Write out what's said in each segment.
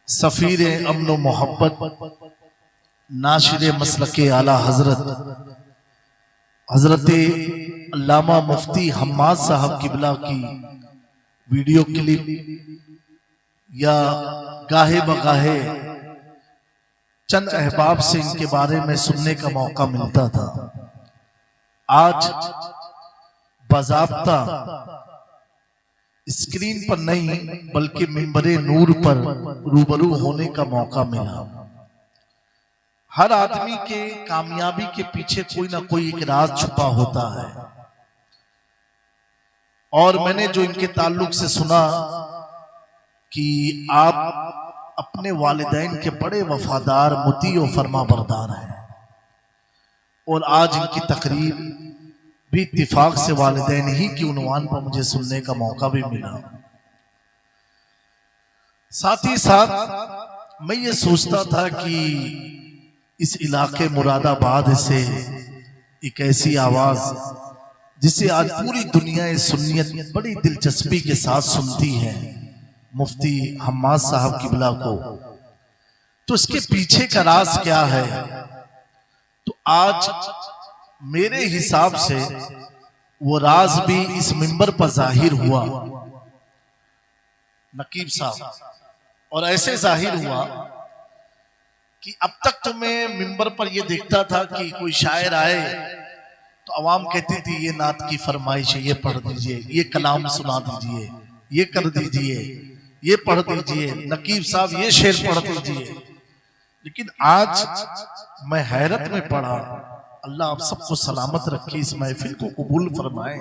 सफीर अमन मोहब्बत नाशिर मसलके आला हजरत अल्लामा मुफ्ती हम्माद साहब किबला की वीडियो क्लिप या गाहे बगाहे चंद अहबाब से इनके बारे में सुनने का मौका मिलता था। आज बाज़ाब्ता स्क्रीन पर नहीं बल्कि मिंबरे नूर पर रूबरू होने का मौका मिला। हर आदमी के कामयाबी के पीछे कोई ना कोई एक राज छुपा होता है और मैंने जो इनके ताल्लुक से सुना कि आप अपने वालिदैन के बड़े वफादार मुती और फरमाबरदार हैं और आज इनकी तकरीर भी इत्तिफाक से वालिदैन ही की उन्वान पर मुझे सुनने का मौका भी मिला। साथ ही साथ मैं ये सोचता था कि इस इलाके मुरादाबाद से एक ऐसी आवाज जिसे आज पूरी दुनिया सुन्नियत बड़ी दिलचस्पी के साथ सुनती है, मुफ्ती हम्माद साहब किबला को, तो इसके पीछे का राज क्या है? तो आज मेरे हिसाब से वो राज भी इस मिंबर पर जाहिर हुआ नकीब साहब, और ऐसे जाहिर हुआ कि अब तक तो मैं मिंबर पर ये देखता था कि कोई शायर आए तो आवाम कहती थी ये नात की फरमाइश है, ये पढ़ दीजिए, ये कलाम सुना दीजिए, ये कर दीजिए, ये पढ़ दीजिए, नकीब साहब ये शेर पढ़ दीजिए। लेकिन आज मैं हैरत में पड़ा, अल्लाह आप सबको सलामत रखे, इस महफिल को कबूल फरमाए,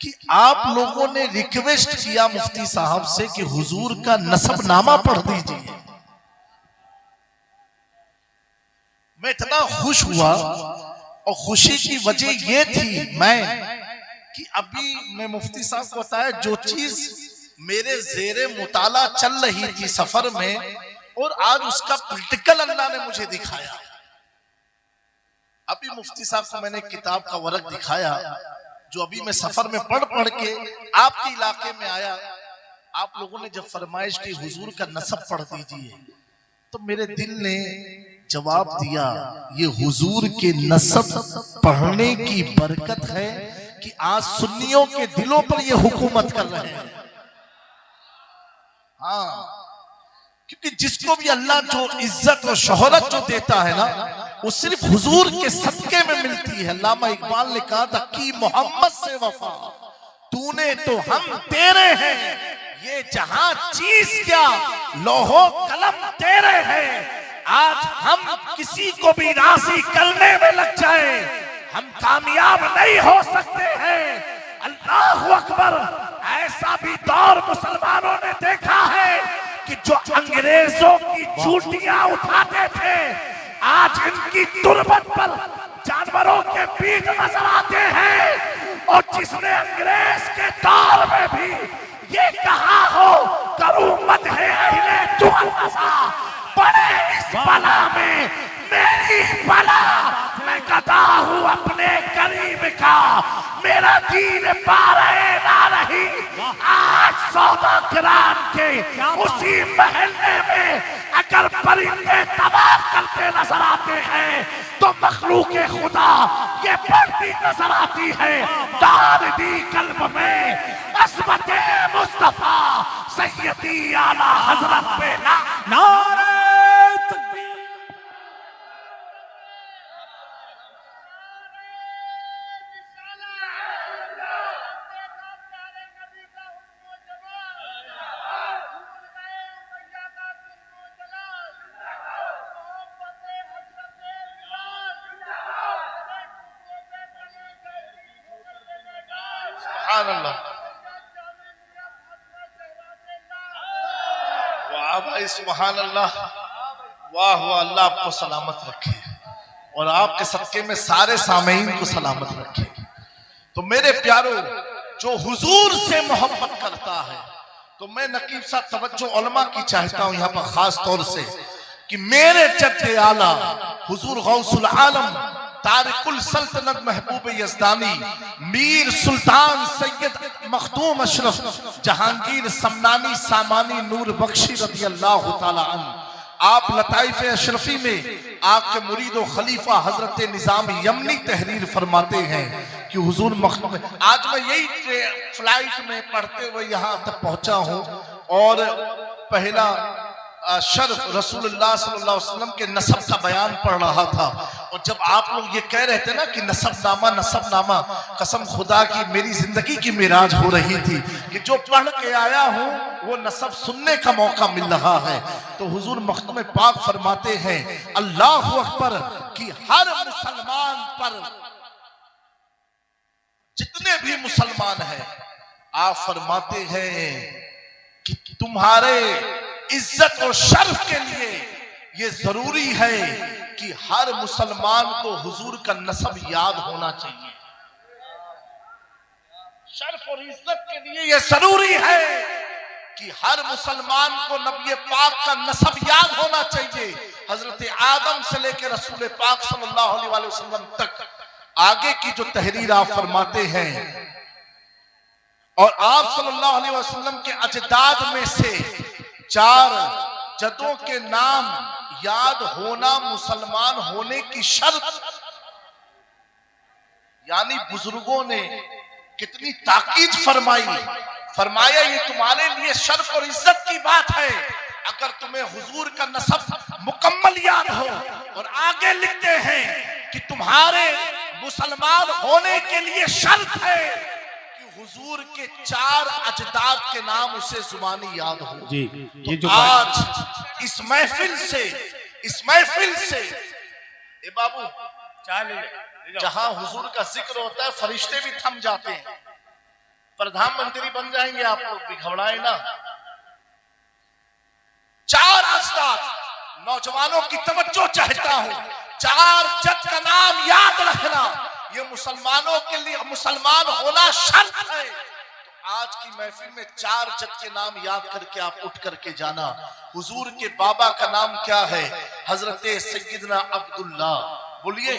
कि आप लोगों ने रिक्वेस्ट किया मुफ्ती साहब से कि हुजूर का नसबनामा पढ़ दीजिए। मैं इतना खुश हुआ और खुशी की वजह ये थी कि अभी मैं मुफ्ती साहब को बताया जो चीज मेरे ज़ेरे मुताला चल रही थी सफर में, और आज उसका प्रैक्टिकल अल्लाह ने मुझे दिखाया। अभी मुफ्ती साहब को मैंने किताब का वर्क दिखाया जो अभी मैं सफर में पढ़ के आपके इलाके में आया। आप लोगों ने जब फरमाइश की हुजूर का नसब पढ़ दीजिए, तो मेरे दिल ने जवाब दिया, ये हुजूर के नसब पढ़ने की बरकत है कि आज सुन्नियों के दिलों पर ये हुकूमत कर रहे हैं। हाँ, क्योंकि जिसको भी अल्लाह जो इज्जत और शोहरत जो देता है ना, वो सिर्फ हुजूर के सदके में मिलती है। अल्लामा इकबाल ने कहा था कि मोहम्मद से वफा तूने तो हम तेरे हैं, ये जहां चीज क्या लोहो कलम तेरे हैं। आज हम किसी को भी राजी करने में लग जाए, हम कामयाब नहीं हो सकते हैं। अल्लाह अकबर। ऐसा भी दौर मुसलमानों ने देखा है कि जो अंग्रेजों की चूटियां उठाते थे, आज इनकी तुरबत पर जानवरों के पीठ नजर आते हैं। और जिसने अंग्रेज के दौर में भी ये कहा हो करूं मत है अहले तुअल्लसा, पड़े इस बला में मेरी बला, मैं गदा हूं अपने करीब का, मेरा दीन पारे ना रही। आज सौदा कराम के उसी महल्ले में अगर परिंदे तबाह करते नजर आते हैं, तो मखलूके खुदा ये पढ़ती नजर आती है। दाद दी कल्ब में अस्मते मुस्तफा सैयदी आला हजरत पे नारे तकबीर। वाह भाई सुभान अल्लाह, वाह वाह, अल्लाह आपको सलामत रखे और आपके सदके में सारे सामीन को सलामत रखे। तो मेरे प्यारों, जो हुजूर से मोहब्बत करता है, तो मैं नकीब साहब तवज्जो उलमा की चाहता हूं यहाँ पर खास तौर से कि मेरे जद्दे आला हुजूर गौसुल आलम तारिकुल सल्तनत महबूब यज़दानी, मीर सुल्तान सैयद मखदूम अशरफ जहांगीर समनानी सामानी नूर बख्शी रज़ी अल्लाह तआला अन्हु, आप लताइफ अशरफी में आपके मुरीद और खलीफा हजरत निजाम यमनी तहरीर फरमाते हैं कि हुजूर मखदूम, आज मैं यही फ्लाइट में पढ़ते हुए यहाँ तक पहुंचा हूँ और पहला शर्फ रसूलुल्लाह सल्लल्लाहु अलैहि वसल्लम के नसब का बयान पढ़ रहा था। और जब आप लोग ये कह रहे थे ना कि नसबनामा, कसम खुदा की मेरी जिंदगी की मिराज हो रही थी कि जो पढ़ के आया हूँ वो नसब सुनने का मौका मिल रहा है। तो हुजूर मखदूम पाक फरमाते हैं अल्लाहु अकबर कि हर मुसलमान पर, जितने भी मुसलमान हैं, आप फरमाते हैं कि तुम्हारे इज्जत और शर्फ के लिए ये जरूरी है कि हर मुसलमान को हुजूर का नसब याद होना चाहिए। शर्फ और इज्जत के लिए ये जरूरी है कि हर मुसलमान को नबी पाक का नसब याद होना चाहिए। हजरत आदम से लेकर रसूल पाक सल्लल्लाहु अलैहि वसल्लम तक आगे की जो तहरीर आप फरमाते हैं, और आप सल्लल्लाहु अलैहि वसल्लम के अजदाद में से 4 जदों के नाम याद होना मुसलमान होने की शर्त, यानी बुजुर्गों ने कितनी ताकीद फरमाया ये तुम्हारे लिए शर्फ और इज्जत की बात है अगर तुम्हें हुजूर का नसब मुकम्मल याद हो। और आगे लिखते हैं कि तुम्हारे मुसलमान होने के लिए शर्त है हुजूर के 4 अजदाद के नाम उसे जुबानी याद हो। जी, ये जो आज इस महफिल से ए बाबू जहां हुजूर का जिक्र होता है फरिश्ते भी थम जाते हैं। प्रधानमंत्री बन जाएंगे आप लोग भी, घबराए ना। 4 अजदाद, नौजवानों की तवज्जो चाहता हूं, 4 जद का नाम याद रखना ये मुसलमानों के लिए, मुसलमान होना शर्त है। तो आज की महफिल में 4 जद के नाम याद करके आप उठ करके जाना। हुजूर के बाबा का नाम क्या है? हजरत सैयदना अब्दुल्ला। बोलिए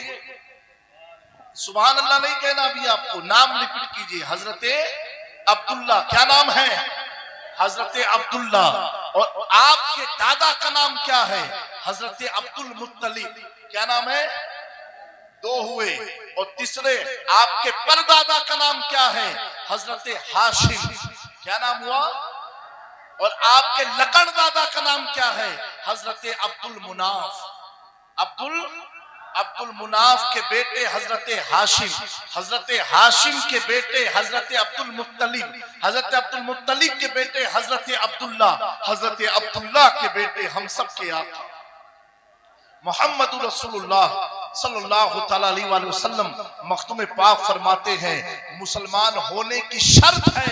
सुभान अल्लाह नहीं कहना, अभी आपको नाम रिपीट कीजिए। हजरत अब्दुल्ला, क्या नाम है? हजरत अब्दुल्ला। और आपके दादा का नाम क्या है? हजरत अब्दुल मुत्तलिब। क्या नाम है? 2 हुए। और तीसरे आपके परदादा का नाम क्या है? हजरत हाशिम। क्या नाम हुआ? और आपके लकड़ दादा का नाम क्या है? हजरत अब्दुल मुनाफ। अब्दुल मुनाफ के बेटे हजरत हाशिम, हजरत हाशिम के बेटे हजरत अब्दुल मुत्तलिब, हजरत अब्दुल मुत्तलिब के बेटे हजरत अब्दुल्ला, हजरत अब्दुल्ला के बेटे हम सब के आका मोहम्मद रसूलुल्लाह सल्लल्लाहु तआला अलैहि वसल्लम मखदूम पाक फरमाते हैं मुसलमान होने की शर्त है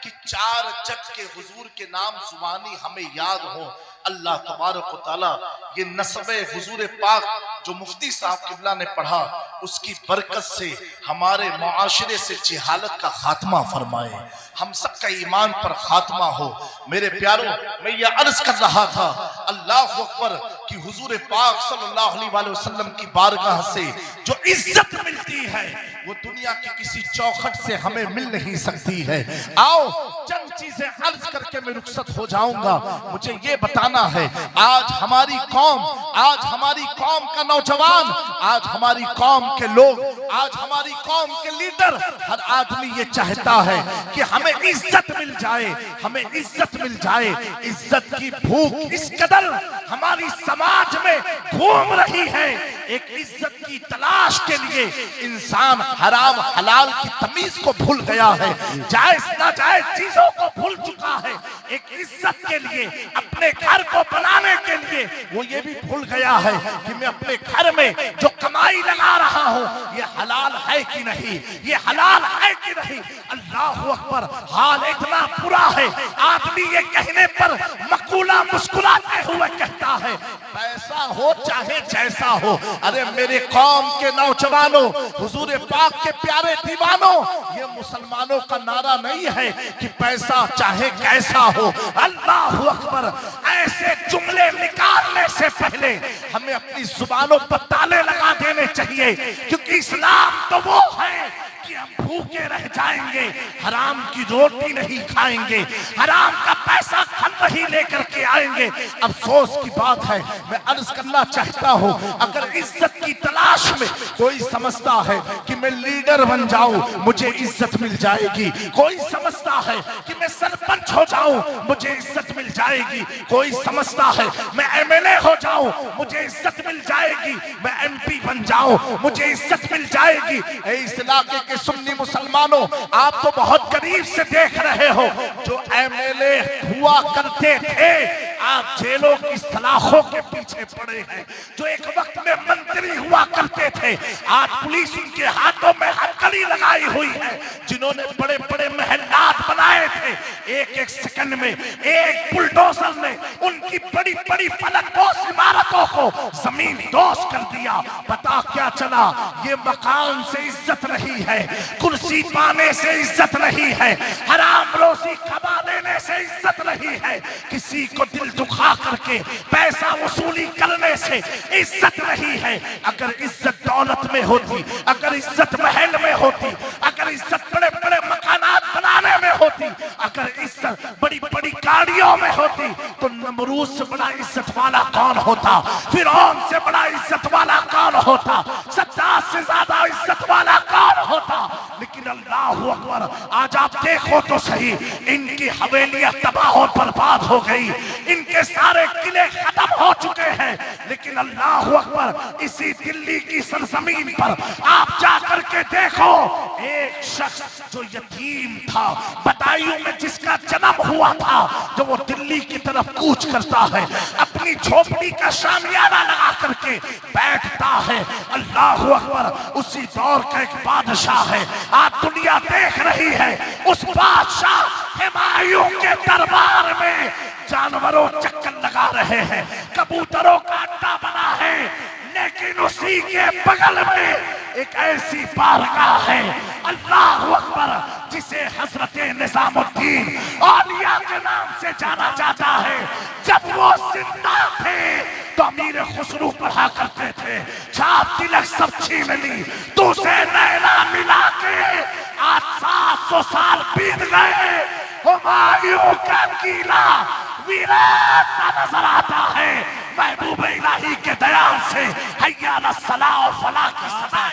कि 4 जद के हुजूर के नाम जुबानी हमें याद हो। अल्लाह तबारक व तआला ये नस्बे हुजूर पाक जो मुफ्ती साहब किबला ने पढ़ा उसकी बरकत से हमारे मुआशरे से जहालत का खात्मा फरमाए, हम सब का ईमान पर खात्मा हो। मेरे प्यारों, मैं ये अर्ज कर रहा था अल्लाह अकबर कि हुजूर पाक सल्लल्लाहु अलैहि वसल्लम की बारगाह से जो इज्जत मिलती है वो दुनिया की किसी चौखट से हमें मिल नहीं सकती है। आओ चंद चीजें अर्ज करके मैं रुखसत हो जाऊंगा। मुझे ये बताना है आज हमारी कौम का नौजवान, आज हमारी कौम के लोग, आज हमारी कौम के लीडर, हर आदमी ये चाहता है कि हमें इज्जत मिल जाए, हमें इज्जत मिल जाए। इज्जत की भूख इस कदर हमारी समाज में घूम रही है, एक इज्जत की तलाश के लिए इंसान हराम हलाल की तमीज को भूल गया है, जायज नाजायज चीजों को भूल चुका है। एक इज्जत के लिए, अपने घर को बनाने के लिए वो ये भी भूल गया है कि मैं अपने घर में जो कमाई लगा रहा हूँ ये हलाल है कि नहीं, ये हलाल है कि नहीं। अल्लाह अकबर, हाल इतना बुरा है आदमी ये कहने पर मकूला मुस्कुराते हुए कहता है पैसा हो चाहे जैसा हो। अरे मेरे कौम के नौजवानों, हुजूर पाक के प्यारे दीवानों, ये मुसलमानों का नारा नहीं है कि पैसा चाहे कैसा हो। अल्लाह अकबर, ऐसे जुमले निकाल मारने से पहले हमें अपनी जुबानों पर ताले लगा देने चाहिए, क्योंकि इस्लाम तो वो है कि हम भूखे रह जाएंगे, हराम की रोटी नहीं खाएंगे, हराम का पैसा खंड ही लेकर के आएंगे। अफसोस की बात है, मैं अर्ज करना चाहता हूं, अगर इज्जत की तलाश में कोई समझता है कि मैं लीडर बन जाऊं मुझे इज्जत मिल जाएगी, कोई समझता है कि मैं सरपंच हो जाऊं मुझे इज्जत मिल जाएगी, कोई समझता है मैं एमएलए हो जाऊं मुझे इज्जत मिल जाएगी, मैं एमपी बन जाऊं मुझे इज्जत मिल जाएगी। इस इलाके के सुन्नी मुसलमानों, आप तो बहुत करीब से देख रहे हो, जो एमएलए हुआ करते थे आप जेलों की सलाखों के पीछे पड़े हैं, जो एक वक्त में मंत्री हुआ करते थे आज पुलिस उनके हाथों में हथकड़ी लगाई हुई है, जिन्होंने बड़े बड़े महलात बनाए थे, एक एक सेकंड में एक बुलडोजर ने उनकी बड़ी बड़ी फलकपोश इमारतों को जमीन दोष कर दिया। पता क्या चला, ये मकान से इज्जत नहीं है, कुर्सी पाने से इज्जत नहीं है, हराम रोजी कमा लेने से इज्जत नहीं है, किसी को दिल दुखा करके पैसा वसूली करने से इज्जत नहीं है। अगर इज्जत दौलत में होती, अगर इज्जत महल में होती, अगर इज्जत बड़े बड़े मकानात बनाने में होती, अगर इज्जत बड़ी बड़ी गाड़ियों में होती, तो नमरूद से बड़ा इज्जत वाला कौन होता, फिरौन से बड़ा इज्जत वाला कौन होता, सद्दाम से ज्यादा इज्जत वाला कौन होता। लेकिन अल्लाहु अकबर, आज आप देखो तो सही, इनकी हवेलियां तबाह और बर्बाद हो गई, इनके सारे किले खत्म हो चुके हैं, लेकिन अल्लाहु अकबर इसी दिल्ली की सरजमीन पर आप जाकर के देखो, एक शख्स जो यतीम था, बदायूं में जिसका जन्म हुआ था, जो वो दिल्ली की तरफ कूच करता है, अपनी झोपड़ी का शामियाना लगा करके बैठता है। अल्लाहु अकबर, उसी दौर का एक बादशाह है, आज दुनिया देख रही है, उस बादशाह हुमायूं के दरबार में जानवरों चक्कर लगा रहे हैं, कबूतरों का अड्डा बना है, लेकिन उसी के बगल में एक ऐसी बारगाह है, अल्लाहु अकबर, जिसे हजरत निजामुद्दीन औलिया के नाम से जाना जाता है। जब वो जिंदा थे तो अमीर खुसरू पढ़ा करते थे, छाप तिलक सब छीन ली, दूसरे नैना मिला के आज 700 साल बीत गए, हुमायूं का किला वीरान नजर आता है। महबूब इलाही के दयाल से हैया अला सलाह और फलाह की सदा।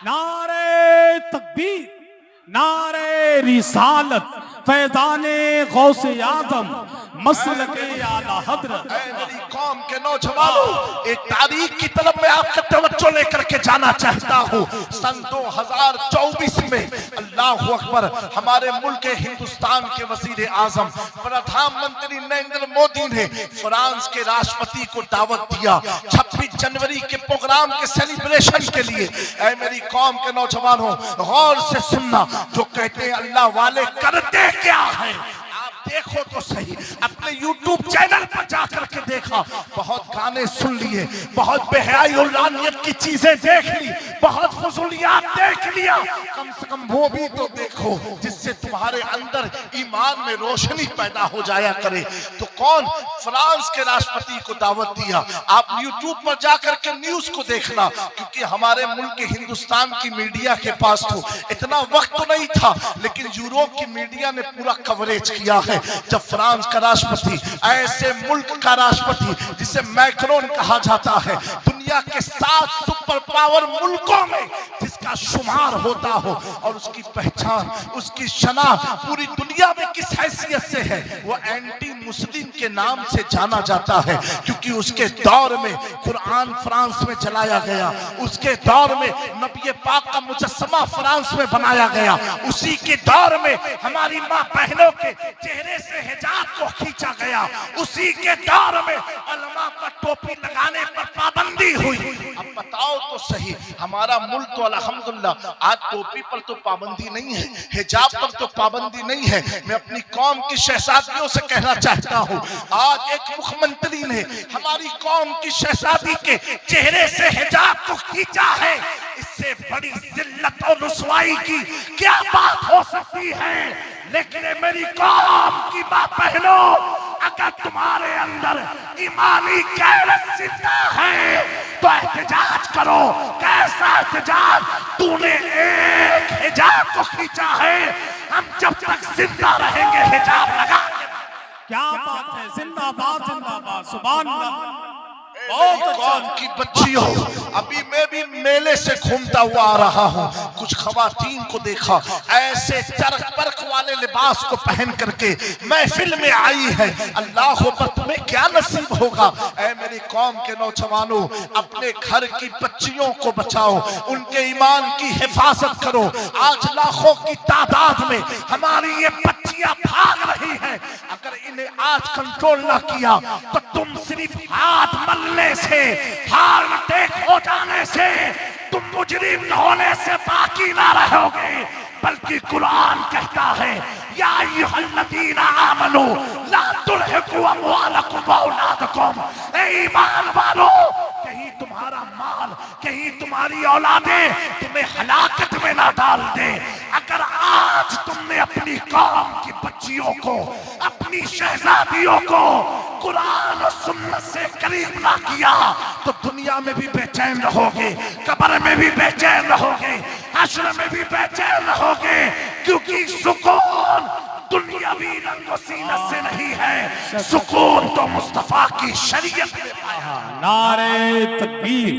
नारे तकबीर, नारे रिसालत, फैज़ाने गौसे आज़म, मसलके आला हज़रत। मेरी कौम के नौजवानों, एक तारीख की तरफ मैं आपका तवज्जो लेकर के जाना चाहता हूँ। सन 2024 में अल्लाहु अकबर, हमारे मुल्क हिंदुस्तान के वज़ीर आज़म प्रधानमंत्री नरेंद्र मोदी ने फ्रांस के राष्ट्रपति को दावत दिया 26 जनवरी के प्रोग्राम के सेलिब्रेशन के लिए। ऐ मेरी कौम के नौजवानों, गौर से सुनना, जो कहते हैं अल्लाह वाले करते क्या है, देखो तो सही, अपने YouTube चैनल पर जाकर के देखा, बहुत गाने सुन लिए, बहुत बेहयाई और लानियत की चीजें देख ली, बहुत फजूलियात देख लिया, कम से कम वो भी तो देखो जिससे तुम्हारे अंदर ईमान में रोशनी पैदा हो जाया करे। तो कौन? फ्रांस के राष्ट्रपति को दावत दिया। आप YouTube पर जाकर के न्यूज को देखना, क्योंकि हमारे मुल्क हिंदुस्तान की मीडिया के पास तो इतना वक्त तो नहीं था, लेकिन यूरोप की मीडिया ने पूरा कवरेज किया है। जब फ्रांस का राष्ट्रपति, ऐसे मुल्क का राष्ट्रपति जिसे मैक्रोन कहा जाता है, दुनिया के 7 सुपर पावर मुल्कों में जिसका शुमार होता हो, और उसकी पहचान, उसकी शनाख्त पूरी दुनिया में किस हैसियत से है, वो एंटी मुस्लिम के नाम से जाना जाता है, क्योंकि उसके दौर में कुरान फ्रांस में चलाया गया, उसके दौर में नबी पाक का मुजस्समा फ्रांस में बनाया गया, उसी के दौर में हमारी माँ बहनों के चेहरे से हिजाब को खींचा गया, उसी के दौर में उलमा पर टोपी लगाने पर पाबंदी हुई। अब बताओ तो सही, हमारा मुल्क तो अल्हम्दुलिल्लाह आज टोपी पर तो पाबंदी नहीं है, हिजाब पर तो पाबंदी नहीं है। मैं अपनी कौम की शहजादियों से कहना चाहता हूँ, आज एक मुख्यमंत्री ने हमारी कौम की शहजादी के चेहरे से हिजाब को खींचा है, इससे बड़ी जिल्लत और रुसवाई की क्या बात हो सकती है। लेकिन मेरी कौम की मां बहनों, अगर तुम्हारे अंदर ईमानी गैरत जिंदा है तो एहतजाज करो। कैसा एहतजाज? तूने एक हिजाब को खींचा है, हम जब तक जिंदा रहेंगे हिजाब लगा। क्या बात है, जिंदाबाद जिंदाबाद, सुभान अल्लाह। बहुत कौम की बच्चियों, अभी मैं भी मेले से घूमता हुआ आ रहा हूँ, कुछ खवातीन को देखा ऐसे चरक परख वाले लिबास को पहन करके महफिल में आई है। अल्लाह पर तुम्हें क्या नसीब होगा। ऐ मेरी कौम के नौजवानों, अपने घर की बच्चियों को बचाओ, उनके ईमान की हिफाजत करो। आज लाखों की तादाद में हमारी ये बच्चियां भाग रही हैं। अगर इन्हें आज कंट्रोल ना किया तो तुम सिर्फ हाथ मलने से, हार टेक हो जाने से, तुम मुजरिम होने से बाकी ना रहोगे। बल्कि कुरान कहता है, या अय्युहल्लज़ीना आमनू ला तुल्हिकू अम्वालकुम व औलादकुम। ए ईमान वालों, कहीं तुम्हारा माल, कहीं तुम्हारी औलादें तुम्हें हलाकत में ना डाल दे। अगर आज तुमने अपनी कौम की बच्चियों को, अपनी शहजादियों को कुरान और सुन्नत से करीब ना किया तो दुनिया में भी बेचैन रहोगे, कब्र में भी बेचैन रहोगे, हश्र में भी बेचैन रहोगे। क्योंकि सुकून दुनियावी रंगो सीनत से नहीं है, सुकून तो मुस्तफा की शरीयत में पाया। नारे तकबीर,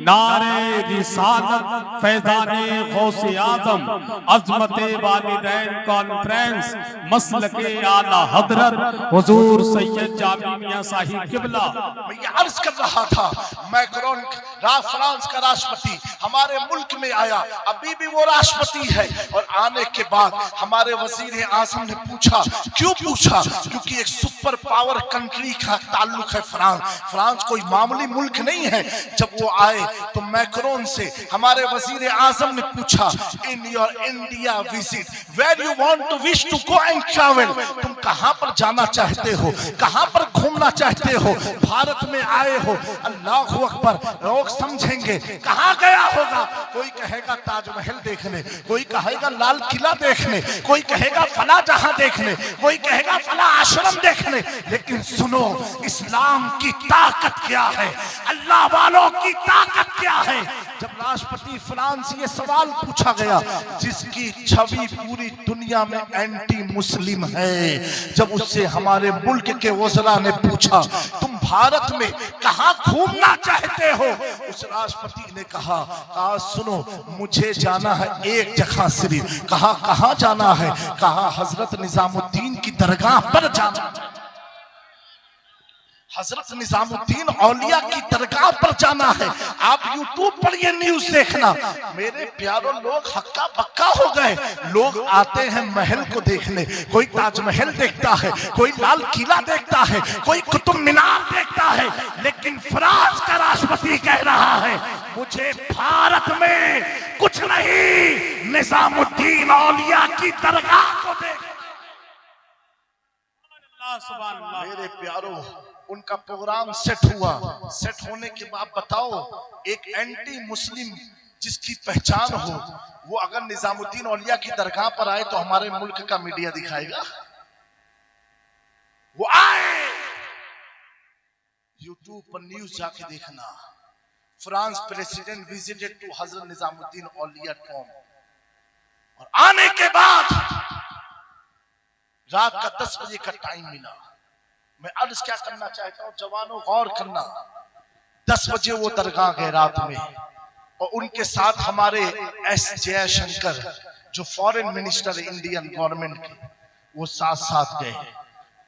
नारे रिसालत, फैज़ाने गौसे आज़म, अज़मते वालिदैन कॉन्फ्रेंस, मसलके आला हज़रत हुज़ूर सैयद जामी मियां साहिब किबला। मैं ये अर्ज कर रहा था, मैक्रोन फ्रांस का राष्ट्रपति हमारे मुल्क में आया, अभी भी वो राष्ट्रपति है। और आने के बाद हमारे वजीर आज़म ने पूछा, क्यों पूछा? क्योंकि एक सुपर पावर कंट्री का ताल्लुक है फ्रांस। फ्रांस कोई मामूली मुल्क नहीं है। जब वो आए तो मैक्रोन से हमारे वजीर आज़म ने पूछा, in your India visit where you want to wish to go and travel, तुम कहां पर जाना चाहते हो, कहां पर घूमना चाहते हो? भारत में आए हो, अल्लाह अकबर। लोग समझेंगे कहां गया होगा, कोई कहेगा ताजमहल देखने, कोई कहेगा लाल किला देखने, कोई कहेगा फला जहां देखने, कोई कहेगा फला आश्रम देखने। लेकिन सुनो, इस्लाम की ताकत क्या है, अल्लाह वालों की ताकत क्या है। जब राष्ट्रपति फ्रांस ये सवाल पूछा गया, जिसकी छवि पूरी दुनिया में एंटी मुस्लिम है, जब उससे हमारे मुल्क के वज़रा ने पूछा, तुम भारत में कहां घूमना चाहते हो, उस राष्ट्रपति ने कहा, सुनो, मुझे जाना है एक जगह सिर्फ। कहा कहां जाना है? कहा हजरत निजामुद्दीन की दरगाह पर जाना। हजरत निजामुद्दीन औलिया की दरगाह पर जाना है। आप यूट्यूब पर ये न्यूज देखना। मेरे प्यारों, लोग हक्का बक्का हो गए। लोग आते हैं महल को देखने, कोई ताजमहल देखता है, कोई लाल किला देखता है, कोई कुतुब मीनार देखता है। लेकिन फ्रांस का राष्ट्रपति कह रहा है, मुझे भारत में कुछ नहीं, निजामुद्दीन औलिया की दरगाह को देख। मेरे प्यारों, उनका प्रोग्राम सेट हुआ। सेट होने के बाद बताओ, एक एंटी मुस्लिम जिसकी पहचान हो, वो अगर निजामुद्दीन औलिया की दरगाह पर आए तो हमारे मुल्क का मीडिया दिखाएगा? वो आए, यूट्यूब पर न्यूज जाके देखना, France president visited to Hazrat Nizamuddin Auliya Tom. और आने के बाद रात का 10 बजे का टाइम मिला। मैं अर्ज क्या करना चाहता हूं, जवानों गौर करना। 10 बजे वो दरगाह गए रात में, और उनके साथ हमारे एस जयशंकर, जो फॉरेन मिनिस्टर इंडियन गवर्नमेंट के, वो साथ साथ गए।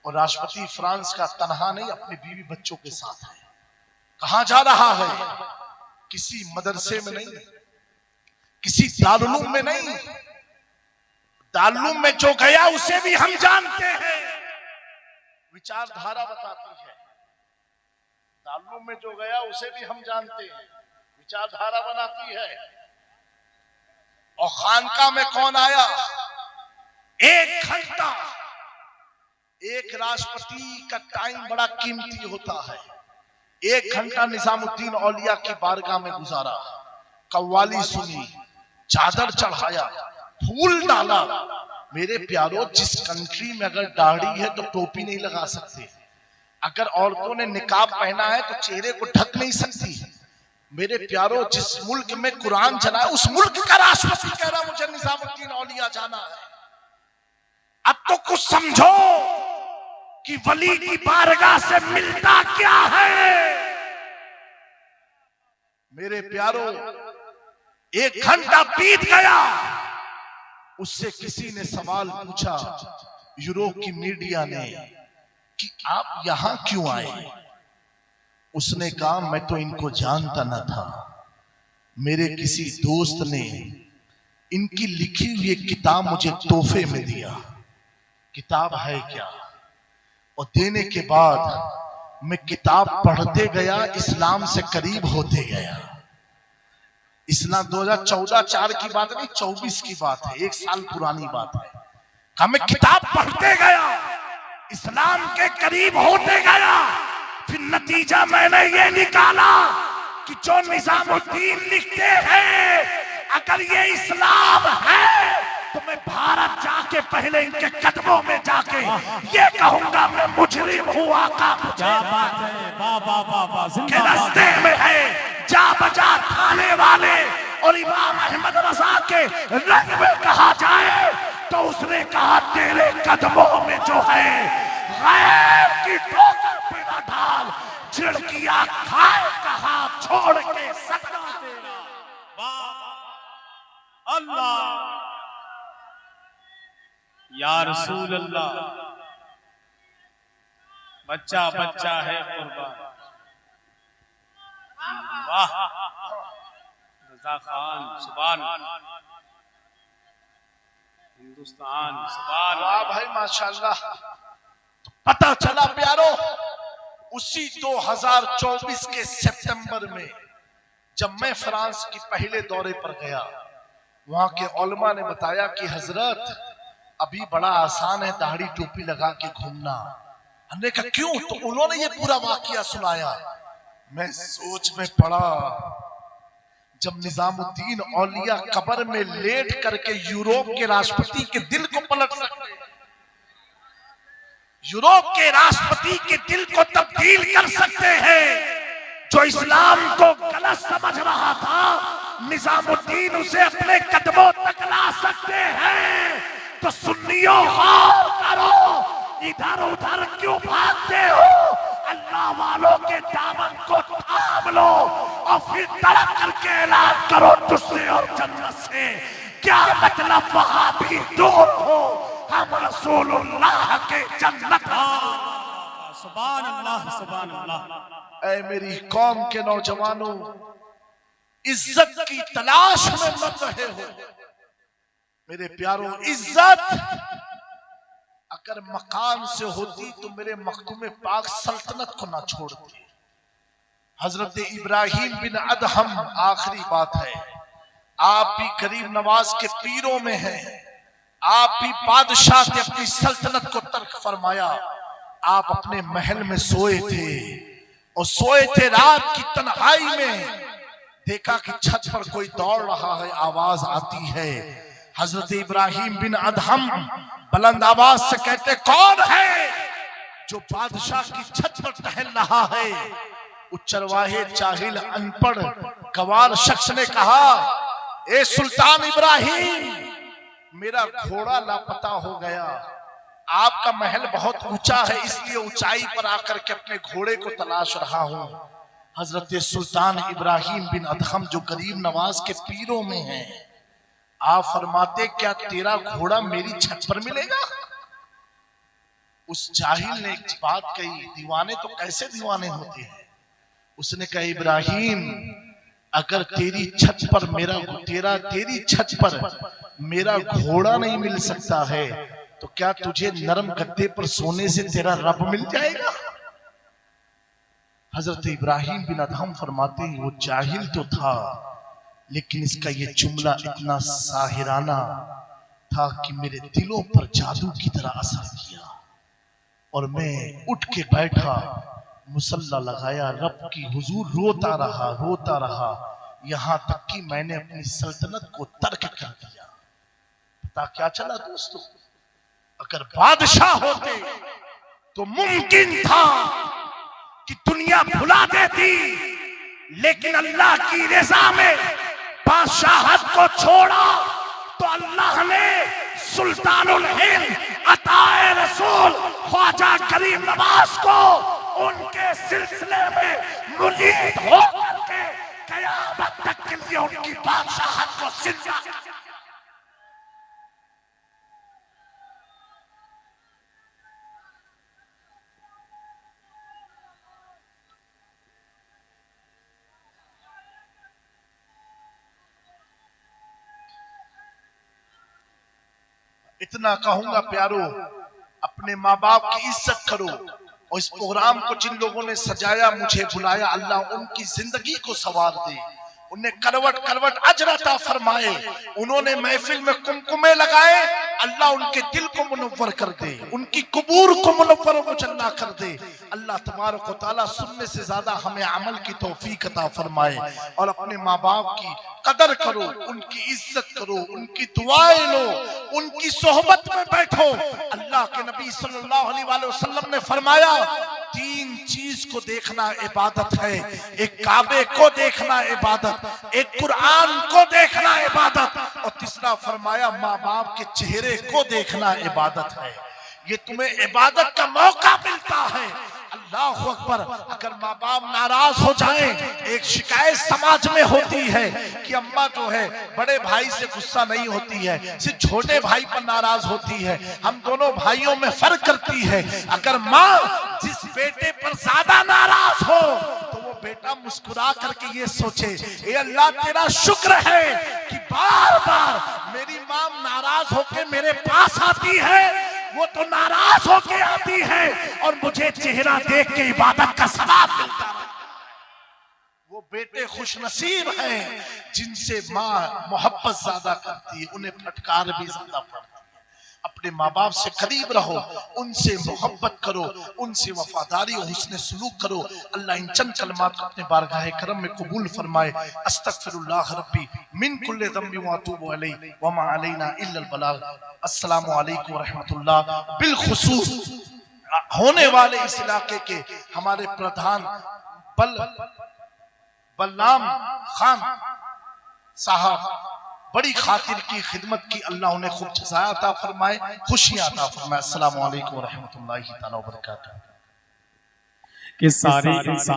और राष्ट्रपति फ्रांस का तनहा नहीं, अपने बीवी बच्चों के साथ है। कहां जा रहा है? किसी मदरसे में नहीं, किसी दारुलूम में नहीं। दारुलूम में जो गया उसे भी हम जानते हैं, विचारधारा बताती है। दारुलूम में जो गया उसे भी हम जानते हैं, विचारधारा बनाती है। और खानका में कौन आया? 1 घंटा। एक राष्ट्रपति का टाइम बड़ा कीमती होता है। 1 घंटा निजामुद्दीन औलिया की बारगाह में गुजारा, कव्वाली सुनी, चादर चढ़ाया, फूल डाला। मेरे प्यारों, जिस कंट्री में अगर दाढ़ी है तो टोपी नहीं लगा सकते, अगर औरतों ने निकाब पहना है तो चेहरे को ढक नहीं सकती। मेरे प्यारों, जिस मुल्क में कुरान चला है उस मुल्क का राष्ट्रपति कह रहा मुझे निजामुद्दीन औलिया जाना है। अब तो कुछ समझो कि वली की बारगाह से मिलता क्या है। मेरे प्यारों, 1 घंटा बीत गया, उससे किसी ने सवाल पूछा, यूरोप की मीडिया ने, कि आप यहां क्यों आए। उसने कहा मैं तो इनको जानता न था, मेरे किसी दोस्त ने इनकी लिखी हुई एक किताब मुझे तोहफे में दिया। किताब है क्या? और देने के बाद मैं किताब पढ़ते गया, इस्लाम से करीब होते गया। इस्लाम 2014-4 की बात नहीं, 24 की बात है, 1 साल पुरानी बात है। हमें किताब पढ़ते गया, इस्लाम के करीब होते गया। फिर नतीजा मैंने ये निकाला कि जो निजामुद्दीन लिखते हैं, अगर ये इस्लाम है तो मैं भारत जाके पहले इनके कदमों में जाके ये कहूंगा मैं मुजरिम हूँ आका। क्या बात है, वाह वाह वाह वाह, के जिंदाबाद। रास्ते में है जा बजा खाने वाले, और इमाम अहमद रजा के रंग में कहा जाए तो उसने कहा तेरे कदमों में जो है गैर की ठोकर पे न डाल, झिड़कियां खाए कहा छोड़ के सदका तेरा। वाह अल्लाह, या रसूल अल्लाह, बच्चा बच्चा है कुर्बान। वाह रजा खान, सुभान हिंदुस्तान, सुभान। वाह भाई माशाल्लाह। पता चला प्यारो, उसी 2024 के सितंबर में जब मैं फ्रांस के पहले दौरे पर गया, वहां के उलमा ने बताया कि हजरत अभी बड़ा आसान है दाढ़ी टोपी लगा के घूमना। हमने कहा क्यों? तो उन्होंने ये पूरा वाकया सुनाया। मैं सोच में पड़ा, जब निजामुद्दीन औलिया कब्र में लेट करके यूरोप के राष्ट्रपति के दिल को पलट सकते, यूरोप के राष्ट्रपति के दिल को तब्दील कर सकते हैं। जो इस्लाम को गलत समझ रहा था, निजामुद्दीन उसे अपने कदमों तक ला सकते हैं। तो सुन्नियों गौर करो, इधर उधर क्यों भागते हो? अल्लाह वालों के दामन को थाम लो और फिर तड़प करके ऐलान करो तुझसे और जन्नत से। क्या मतलब वहां भी दूर हो, हम रसूलुल्लाह के जन्नत। सुभान अल्लाह, सुभान अल्लाह। ऐ मेरी कौम के नौजवानों, इज्जत की तलाश में मत रहे हो मेरे प्यारों। इज्जत अगर मकान से होती तो मेरे मखदूम पाक सल्तनत को ना छोड़ती। हजरत इब्राहिम बिन अदहम, आखिरी बात है, आप भी गरीब नवाज के पीरों में हैं, आप भी बादशाह थे, अपनी सल्तनत को तर्क फरमाया। आप अपने महल में सोए थे और सोए थे रात की तन्हाई में, देखा कि छत पर कोई दौड़ रहा है, आवाज आती है। हजरत इब्राहिम बिन अदहम बुलंद आवाज से कहते कौन है जो बादशाह की छत पर टहल रहा है? उस चरवाहे जाहिल अनपढ़ गवार शख्स ने कहा, ए सुल्तान इब्राहिम, मेरा घोड़ा लापता हो गया। आपका महल बहुत ऊंचा है, इसलिए ऊंचाई पर आकर के अपने घोड़े को तलाश रहा हूं। हजरत सुल्तान इब्राहिम बिन अदहम जो गरीब नवाज के पीरों में हैं, आप फरमाते क्या तेरा घोड़ा मेरी छत पर मिलेगा? उस जाहिल ने एक बात कही, दीवाने तो कैसे दीवाने होते हैं। उसने कहा इब्राहिम, अगर तेरी छत पर तेरी छत पर मेरा घोड़ा नहीं मिल सकता है तो क्या तुझे नरम गद्दे पर सोने से तेरा रब मिल जाएगा? हजरत इब्राहिम बिन अदहम फरमाते हैं वो जाहिल तो था, लेकिन इसका ये जुमला इतना साहिराना था कि मेरे दिलों पर जादू की तरह असर किया और मैं उठ के बैठा, मुसल्ला लगाया, रब की हुजूर रोता रहा यहां तक कि मैंने अपनी सल्तनत को तर्क कर दिया। पता क्या चला दोस्तों, अगर बादशाह होते तो मुमकिन था कि दुनिया भुला देती, लेकिन अल्लाह की रज़ा में बादशाहत को छोड़ा तो अल्लाह ने सुल्तानुल हिंद अताए रसूल ख्वाजा गरीब नवाज को उनके सिलसिले में मुरीद होकर के कयामत तक के लिए उनकी बादशाहत को जिंदा। इतना कहूंगा प्यारो, अपने माँ बाप की इज्जत करो। और इस प्रोग्राम को जिन लोगों ने सजाया, मुझे बुलाया, अल्लाह उनकी जिंदगी को संवार दे, उन्हें करवट करवट अजर अता फरमाए। उन्होंने महफिल में कुमकुमे लगाए, अल्लाह उनके दिल को मुनव्वर कर दे, उनकी कबूर को मुनव्वर मुजल्ला कर दे। अल्लाह तबारक व तआला सुनने से ज्यादा हमें अमल की तौफीक अता फरमाए। और अपने माँ बाप की कदर करो, उनकी इज्जत करो, उनकी दुआएं लो, उनकी सोहबत में बैठो। अल्लाह के नबी सल्लल्लाहु अलैहि वसल्लम ने फरमाया, 3 चीज को देखना इबादत है। एक काबे को देखना इबादत, एक कुरान को देखना इबादत, और तीसरा फरमाया माँ बाप के चेहरे को देखना इबादत है। ये तुम्हें इबादत का मौका मिलता है। अल्लाह अकबर। अगर माँ बाप नाराज हो जाएं, एक शिकायत समाज में होती है कि अम्मा जो है बड़े भाई से गुस्सा नहीं होती है, सिर्फ छोटे भाई पर नाराज होती है, हम दोनों भाइयों में फर्क करती है। अगर माँ जिस बेटे पर ज्यादा नाराज हो तो वो बेटा मुस्कुरा करके ये सोचे, ए अल्लाह तेरा शुक्र है कि बार बार मेरी माँ नाराज होके मेरे पास आती है, वो तो नाराज होके आती है और मुझे चेहरा देख के इबादत का सवाब मिलता है। वो बेटे खुश नसीब हैं जिनसे माँ मोहब्बत ज्यादा करती है, उन्हें फटकार भी ज्यादा पड़ती है। अपने माँ बाप से करीब रहो, उनसे मोहब्बत करो, उनसे वफादारी और हुस्न सुलूक करो। अल्लाह इन चंद कलमात को अपने बारगाह करम में कबूल फरमाए। अस्तगफिरुल्लाह रब्बी मिन कुल्लि ज़ंबि व अतूबु अलैहि व मा अलैना इल्लल बलाग। अस्सलामु अलैकुम व रहमतुल्लाह। बिलखुसूस होने वाले इस इलाके के हमारे प्रधान बल्लाम खान साहब, बड़ी खातिर की खिदमत की, अल्लाह उन्हें खूब जज़ा अता फरमाए, खुशियां अता फरमाए। अस्सलामु अलैकुम व रहमतुल्लाहि तआला व बरकातहू। कि सारे इंसान